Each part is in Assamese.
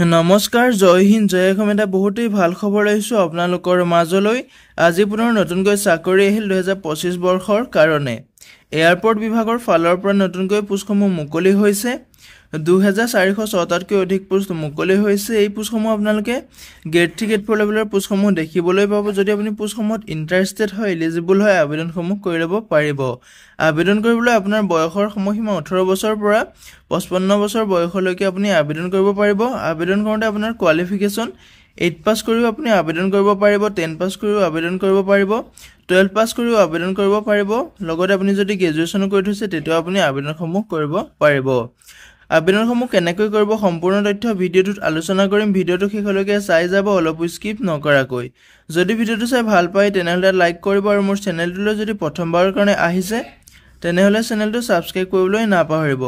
নমস্কাৰ জয় হিন্দ জয় অসম এটা বহুতেই ভাল খবৰ লৈছো আপোনালোকৰ মাজলৈ আজি পুনৰ নতুনকৈ চাকৰি আহিল 2025 বৰ্ষৰ কাৰণে এয়াৰপোৰ্ট বিভাগৰ ফালৰ পৰা নতুনকৈ পোষ্টসমূহ মুকলি হৈছে 2467তকৈ অধিক পোষ্ট মুকলি হৈছে এই পোষ্টসমূহ আপোনালোকে গ্ৰেড 3 গ্ৰেড 4 লেভেলৰ পোষ্টসমূহ দেখিবলৈ পাব যদি আপুনি পোষ্টসমূহত ইন্টাৰেষ্টেড হয় এলিজিবল হয় আবেদনসমূহ কৰি ল'ব পাৰিব আবেদন কৰিবলৈ আপোনাৰ বয়সৰ সময়সীমা 18 বছৰৰ পৰা 55 বছৰ বয়সলৈকে আপুনি আবেদন কৰিব পাৰিব আবেদন কৰোঁতে আপোনাৰ কোৱালিফিকেশ্যন 8 পাছ কৰিও আপুনি আবেদন কৰিব পাৰিব 10 পাছ কৰিও আবেদন কৰিব পাৰিব 12 পাছ কৰিও আবেদন কৰিব পাৰিব লগতে আপুনি যদি গ্ৰেজুৱেচন কৰি থৈছে তেতিয়া আপুনি আবেদনসমূহ কৰিব পাৰিব আবেদনসমূহ কেনেকৈ কৰিব সম্পূৰ্ণ তথ্য ভিডিঅ'টোত আলোচনা কৰিম ভিডিঅ'টো শেষলৈকে চাই যাব অলপ স্কিপ নকৰাকৈ যদি ভিডিঅ'টো চাই ভাল পায় তেনেহলে লাইক কৰিব আৰু মোৰ চেনেলটোলৈ যদি প্ৰথমবাৰৰ কাৰণে আহিছে তেনেহলে চেনেলটো সাবস্ক্ৰাইব কৰিবলৈ নাপাহৰিব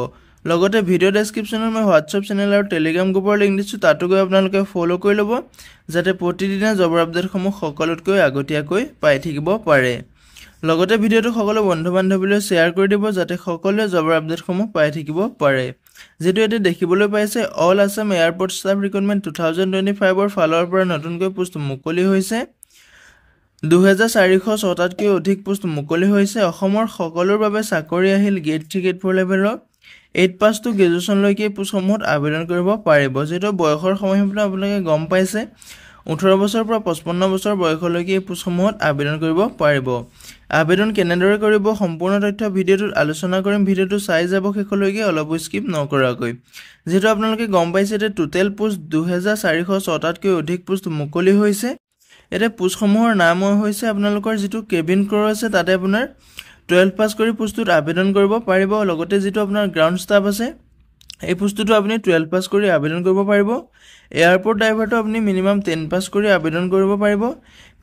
লগতে ভিডিঅ' ডেসক্ৰিপচনত মই WhatsApp চেনেল আৰু Telegram গ্ৰুপৰ লিংক দিছো তাতো গৈ আপোনালোকে ফলো কৰি ল'ব যাতে প্ৰতিদিনে জবৰ আপডেটসমূহ সকলোতকৈ আগতীয়াকৈ পাই থাকিব পাৰে লগতে ভিডিঅ'টো সকলো বন্ধু-বান্ধৱীলৈ শ্বেয়াৰ কৰি দিব যাতে সকলোৱে জবৰ আপডেটসমূহ পাই থাকিব পাৰে যেটো এতে দেখিবলৈ পাইছে all Assam airport staff recruitment 2025 ৰ ফালৰ পৰা নতুনকৈ পোষ্ট মুকলি হৈছে 2467তকৈ অধিক পোষ্ট মুকলি হৈছে অসমৰ সকলোৰ বাবে চাকৰি আহিল গ্ৰেড 3 গ্ৰেড 4 লেভেলৰ 8 পাছ টু গ্ৰেজুৱেচন লৈকে পোষ্টসমূহত আবেদন কৰিব পাৰিব যেটো বয়সৰ সময়সীমা আপোনালোকে গম পাইছে 18 বছৰৰ পৰা 55 বছৰ বয়সলৈকে পোষ্টসমূহত আবেদন কৰিব পাৰিব আবেদন কেনেদৰে কৰিব সম্পূৰ্ণ তথ্য ভিডিঅ'টোত আলোচনা কৰিম ভিডিঅ'টো চাই যাব শেষলৈকে অলপ স্কিপ নকৰাকৈ যেটো আপোনালোকে গম পাইছে যে টোটেল পোষ্ট 2467তকৈ অধিক পোষ্ট মুকলি হৈছে এতে পোষ্টসমূহৰ নাম হৈছে আপোনালোকৰ যেটো কেবিন ক্ৰু আছে তাতে আপোনাৰ 12 পাছ কৰি পোষ্টত আবেদন কৰিব পাৰিব লগতে যেটো আপোনাৰ গ্ৰাউণ্ড ষ্টাফ আছে এই পোষ্টটো আপুনি 12 পাছ কৰি আবেদন কৰিব পাৰিব এয়াৰপোৰ্ট ড্ৰাইভাৰটো আপুনি মিনিমাম 10 পাছ কৰি আবেদন কৰিব পাৰিব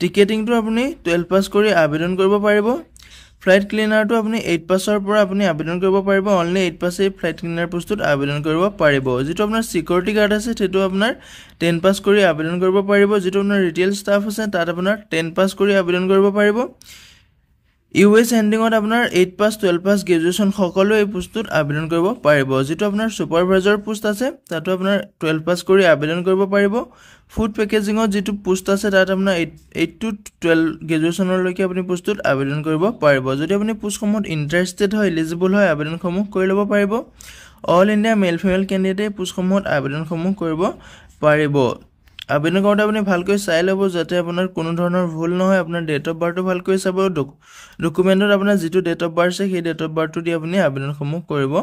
টিকেটিংটো আপুনি 12 পাছ কৰি আবেদন কৰিব পাৰিব ফ্লাইট ক্লিনাৰটো আপুনি 8 পাছৰ পৰা আপুনি আবেদন কৰিব পাৰিব অনলি 8 পাছে ফ্লাইট ক্লিনাৰ পোষ্টত আবেদন কৰিব পাৰিব যেটো আপোনাৰ সিকিউৰিটি গাৰ্ড আছে তেটো আপোনাৰ 10 পাছ কৰি আবেদন কৰিব পাৰিব যেটো আপোনাৰ ৰিটেইল ষ্টাফ আছে তাত আপোনাৰ 10 পাছ কৰি আবেদন কৰিব পাৰিব ইউএস হেন্ডিংত আপোনাৰ 8 পাছ 12 পাছ গ্ৰেজুৱেচন সকলো এই পোষ্টত আবেদন কৰিব পাৰিব যেটো আপোনাৰ সুপাৰভাইজাৰ পোষ্ট আছে তাতো আপোনাৰ 12 পাছ কৰি আবেদন কৰিব পাৰিব ফুড পেকেজিংত যেটো পোষ্ট আছে তাত আপোনাৰ 8 টু 12 গ্ৰেজুৱেচনৰ লৈকে আপুনি পোষ্টত আবেদন কৰিব পাৰিব যদি আপুনি পোষ্টসমূহত ইন্টাৰেষ্টেড হয় এলিজিবল হয় আবেদনসমূহ কৰি ল'ব পাৰিব all India male female candidate পোষ্টসমূহত আবেদনসমূহ কৰিব পাৰিব আবেদন কৰোঁতে আপুনি ভালকৈ চাই ল'ব যাতে আপোনাৰ কোনো ধৰণৰ ভুল নহয় আপোনাৰ ডেট অফ বাৰ্থটো ভালকৈ চাব ডকুমেন্টত আপোনাৰ যেটো ডেট অফ বাৰ্থ আছে সেই ডেট অফ বাৰ্থটো দি আপুনি আবেদনসমূহ কৰিব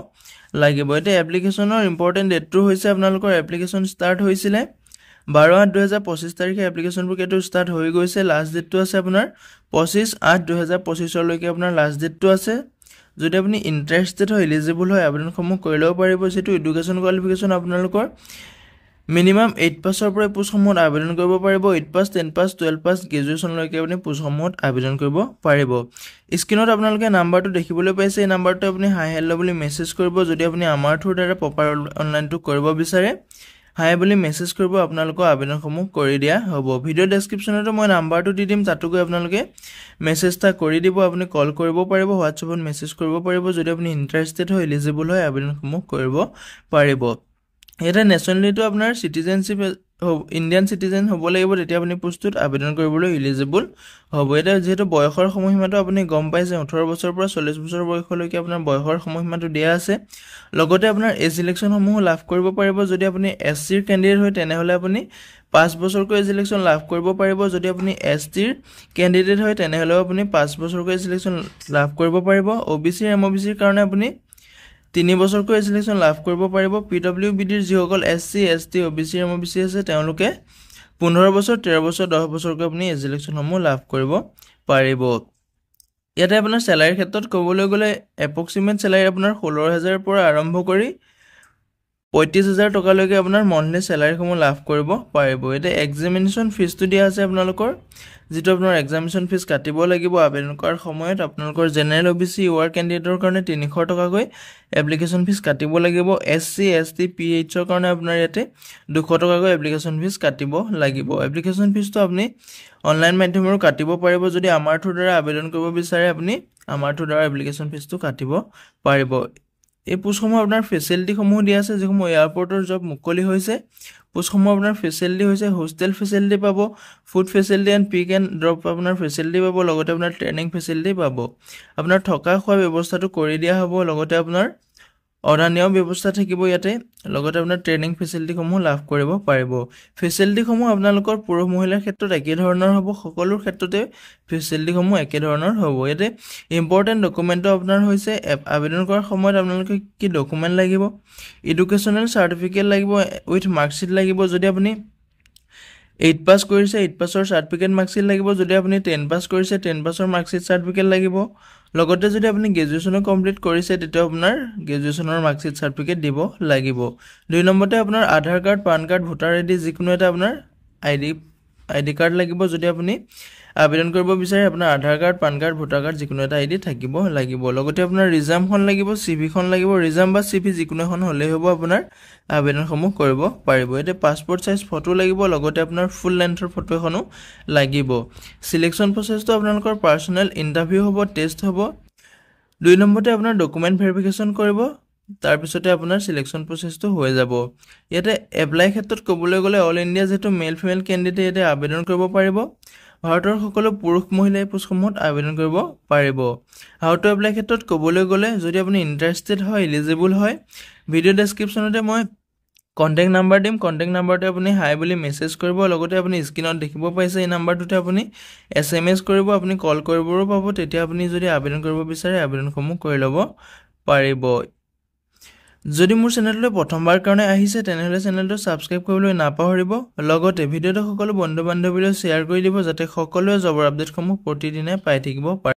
লাগিব এতে এপ্লিকেশনৰ ইম্পৰ্টেন্ট ডেটটো হৈছে আপোনালোকৰ এপ্লিকেশন ষ্টাৰ্ট হৈছিলে 12/8/2025 তাৰিখে এপ্লিকেশনবোৰ কেটো ষ্টাৰ্ট হৈ গৈছে লাষ্ট ডেটটো আছে আপোনাৰ 25/8/2025 লৈকে আপোনাৰ লাষ্ট ডেটটো আছে যদি আপুনি ইন্টাৰেষ্টেড হয় এলিজিবল হয় আবেদনসমূহ কৰি ল'ব পাৰিব যেটো এডুকেশন কোৱালিফিকেশন আপোনালোকৰ মিনিমাম 8 পাছৰ পৰা পোষ্টসমূহত আবেদন কৰিব পাৰিব 8 পাছ 10 পাছ 12 পাছ গ্ৰেজুৱেচন লৈকে আপুনি পোষ্টসমূহত আবেদন কৰিব পাৰিব স্ক্ৰিনত আপোনালোকে নাম্বাৰটো দেখিবলৈ পাইছে এই নাম্বাৰটো আপুনি হাই হেল্ল বুলি মেছেজ কৰিব যদি আপুনি আমাৰ থ্ৰু দ্বাৰা প্ৰপাৰ অনলাইনটো কৰিব বিচাৰে হাই বুলি মেছেজ কৰিব আপোনালোকৰ আবেদনসমূহ কৰি দিয়া হ'ব ভিডিও ডেসক্ৰিপচনতো মই নাম্বাৰটো দি দিম তাতো গৈ আপোনালোকে মেছেজটা কৰি দিব আপুনি কল কৰিব পাৰিব WhatsAppত মেছেজ কৰিব পাৰিব যদি আপুনি ইন্টাৰেষ্টেড হয় এলিজিবল হয় আবেদনসমূহ কৰিব পাৰিব এটা নেশনালিটি আপোনাৰ সিটিজেনশিপ ইন্ডিয়ান সিটিজেন হ'ব লাগিব তেতিয়া আপুনি পোষ্টত আবেদন কৰিবলৈ এলিজিবল হ'ব এটা যেটো বয়সৰ সময়সীমাটো আপুনি গম পাইছে 18 বছৰৰ পৰা 40 বছৰ বয়সলৈকে আপোনাৰ বয়সৰ সময়সীমাটো দিয়া আছে লগতে আপোনাৰ এজ ইলেকচন সমূহ লাভ কৰিব পাৰিব যদি আপুনি এসসিৰ ক্যান্ডিডেট হয় তেনেহলে আপুনি 5 বছৰকৈ এজ ইলেকচন লাভ কৰিব পাৰিব যদি আপুনি এসটিৰ ক্যান্ডিডেট হয় তেনেহলে আপুনি 5 বছৰকৈ এজ ইলেকচন লাভ কৰিব পাৰিব ওবিসি এমওবিসিৰ কাৰণে আপুনি 3 বছৰকৈ সিলেকশন লাভ কৰিব পাৰিব পিডব্লিউবিডিৰ যিসকল এসসি এসটি ওবিসি এমওবিসি আছে তেওঁলোকে 15 বছৰ 13 বছৰ 10 বছৰকৈ আপুনি সিলেকশনসমূহ লাভ কৰিব পাৰিব ইয়াতে আপোনাৰ স্যালাৰিৰ ক্ষেত্ৰত ক'বলৈ গ'লে এপ্ৰক্সিমেট স্যালাৰি আপোনাৰ 16000 পৰা আৰম্ভ কৰি 35000 টকালৈকে আপোনাৰ মন্থলি স্যালাৰিসমূহ লাভ কৰিব পাৰিব এটা এক্সামিনেশন ফিজটো দিয়া আছে আপোনালোকৰ যেটো আপোনাৰ এক্সামিনেশন ফিজ কাটিব লাগিব আবেদন কৰাৰ সময়ত আপোনালোকৰ জেনাৰেল ওবিসি ইউআৰ ক্যান্ডিডেটৰ কাৰণে 300 টকাকৈ এপ্লিকেশন ফিজ কাটিব লাগিব এসসি এসটি পিএইচৰ কাৰণে আপোনাৰ ইয়াতে 200 টকাকৈ এপ্লিকেশন ফিজ কাটিব লাগিব এপ্লিকেশন ফিজটো আপুনি অনলাইন মাধ্যমেৰে কাটিব পাৰিব যদি আমাৰ থ্ৰু দ্বাৰা আবেদন কৰিব বিচাৰে আপুনি আমাৰ থ্ৰু দ্বাৰা এপ্লিকেশন ফিজটো কাটিব পাৰিব এই পোষ্টসমূহ আপোনাৰ ফেচিলিটিসমূহ দিয়া আছে যিসমূহ এয়াৰপৰ্টৰ জব মুকলি হৈছে পোষ্টসমূহ আপোনাৰ ফেচিলিটি হৈছে হোষ্টেল ফেচিলিটি পাব food facility and pick and drop আপোনাৰ ফেচিলিটি পাব লগতে আপোনাৰ ট্ৰেইনিং ফেচিলিটি পাব আপোনাৰ থকা খোৱা ব্যৱস্থাটো কৰি দিয়া হ'ব লগতে আপোনাৰ অনান্য ব্যৱস্থা থাকিব ইয়াতে লগতে আপোনাৰ ট্ৰেইনিং ফেচিলিটিসমূহ লাভ কৰিব পাৰিব ফেচিলিটিসমূহ আপোনালোকৰ পুৰুষ মহিলাৰ ক্ষেত্ৰত একে ধৰণৰ হ'ব সকলো ক্ষেত্ৰতে ফেচিলিটিসমূহ একে ধৰণৰ হ'ব ইয়াতে ইম্পৰ্টেণ্ট ডকুমেণ্টটো আপোনাৰ হৈছে আবেদন কৰাৰ সময়ত আপোনালোকে কি ডকুমেণ্ট লাগিব এডুকেশ্যনেল চাৰ্টিফিকেট লাগিব উইথ মাৰ্কশ্বিট লাগিব যদি আপুনি 8 পাছ কৰিছে 8 পাছৰ চাৰ্টিফিকেট মাৰ্কশ্বিট লাগিব যদি আপুনি 10 পাছ কৰিছে 10 পাছৰ মাৰ্কশ্বিট চাৰ্টিফিকেট লাগিব লগতে যদি আপুনি গ্ৰেজুৱেচন কমপ্লিট কৰিছে তেতিয়া আপোনাৰ গ্ৰেজুৱেচনৰ মাৰ্কশ্বিট চাৰ্টিফিকেট দিব লাগিব দুই নম্বৰতে আপোনাৰ Aadhaar card PAN card voter ID যিকোনো এটা আপোনাৰ আইডি কাৰ্ড লাগিব যদি আপুনি আবেদন কৰিব বিচাৰে আপোনাৰ Aadhaar card PAN card voter card যিকোনো এটা আইডি থাকিব লাগিব লগতে আপোনাৰ ৰিজামখন লাগিব সিভিখন লাগিব ৰিজাম বা সিভি যিকোনো এখন হ'লে হ'ব আপোনাৰ আবেদনসমূহ কৰিব পাৰিব এতে পাসপোৰ্ট সাইজ ফটো লাগিব লগতে আপোনাৰ ফুল লেন্থৰ ফটো এখনো লাগিব সিলেকশন প্ৰসেসটো আপোনালোকৰ পাৰ্সোনাল ইন্টাৰভিউ হ'ব টেষ্ট হ'ব দুই নম্বৰতে আপোনাৰ ডকুমেন্ট ভেৰিফিকেশন কৰিব তাৰ পিছতে আপোনাৰ সিলেকশন প্ৰসেসটো হৈ যাব ইয়াতে এপ্লাই ক্ষেত্ৰত ক'বলৈ গ'লে অল ইন্ডিয়া যেটো মেল ফিমেল ক্যান্ডিডেট ইয়াতে আবেদন কৰিব পাৰিব ভাৰতৰ সকলো পুৰুষ মহিলাই পোষ্টসমূহত আবেদন কৰিব পাৰিব হাউ টু এপ্লাই ক্ষেত্ৰত ক'বলৈ গ'লে যদি আপুনি ইন্টাৰেষ্টেড হয় এলিজিবল হয় ভিডিও ডেসক্ৰিপচনতে মই কন্টাক্ট নাম্বাৰ দিম কন্টাক্ট নাম্বাৰতে আপুনি হাই বুলি মেসেজ কৰিব লগতে আপুনি স্ক্ৰিনত দেখিব পাইছে এই নাম্বাৰটোতে আপুনি এসএমএস কৰিব আপুনি কল কৰিবৰো পাব তেতিয়া আপুনি যদি আবেদন কৰিব বিচাৰে আবেদনসমূহ কৰি ল'ব পাৰিব যদি মোৰ চেনেলটো প্ৰথমবাৰ কাৰণে আহিছে তেনেহলে চেনেলটো সাবস্ক্ৰাইব কৰিবলৈ নাপাহৰিব লগতে ভিডিওটো সকলো বন্ধু বান্ধৱীলৈ শেয়াৰ কৰি দিব যাতে সকলোৱে জবৰ আপডেটসমূহ প্ৰতিদিনে পাই থাকিব পাৰে